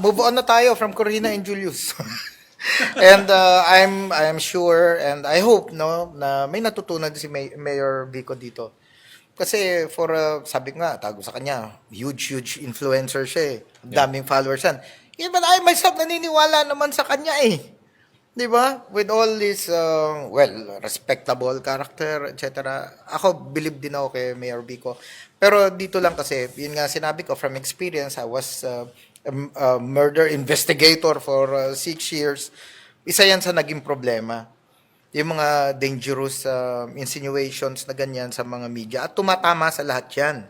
move on na tayo from Corina and Julius. And I'm sure and I hope no na may natutunan si Mayor Vico dito. Kasi sabi ko nga, tago sa kanya, huge influencer siya eh. Daming followers yan. Even I myself naniniwala naman sa kanya eh. Di ba? With all this, respectable character, etc. Ako, believe din ako kay Mayor Vico. Pero dito lang kasi, yun nga sinabi ko, from experience, I was a murder investigator for 6 years. Isa yan sa naging problema. Yung mga dangerous insinuations na ganyan sa mga media. At tumatama sa lahat yan.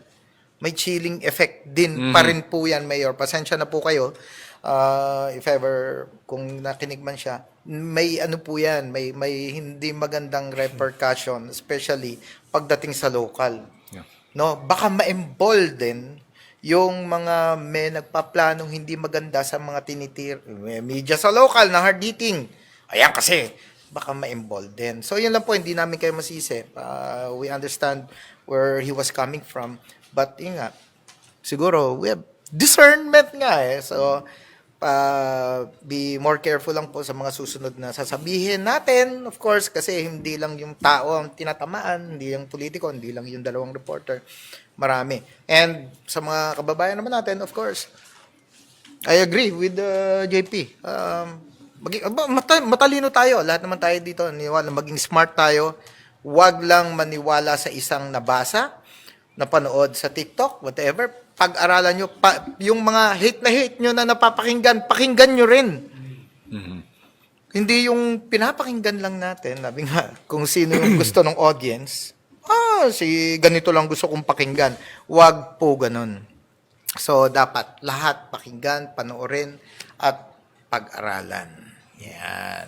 May chilling effect din pa rin po yan, Mayor. Pasensya na po kayo. If ever, kung nakinig man siya, may ano po yan, may hindi magandang repercussion, especially pagdating sa local. Yeah. No, baka ma-embolden yung mga may nagpaplanong hindi maganda sa mga media sa local na hard hitting. Ayan kasi, baka ma-embolden. So yun lang po, hindi namin kayo masisi. We understand where he was coming from. But yun nga, siguro, we have discernment nga eh. So, be more careful lang po sa mga susunod na sasabihin natin, of course, kasi hindi lang yung tao ang tinatamaan, hindi yung politiko, hindi lang yung dalawang reporter, marami. And sa mga kababayan naman natin, of course, I agree with JP. Matalino tayo, lahat naman tayo dito, niwala, maging smart tayo, wag lang maniwala sa isang nabasa, napanood sa TikTok, whatever, pag-aralan nyo, yung mga hate nyo na napapakinggan, pakinggan nyo rin. Hindi yung pinapakinggan lang natin, sabi nga, kung sino yung gusto ng audience, si ganito lang gusto kong pakinggan. Wag po ganun. So, dapat lahat pakinggan, panoorin, at pag-aralan. Yan.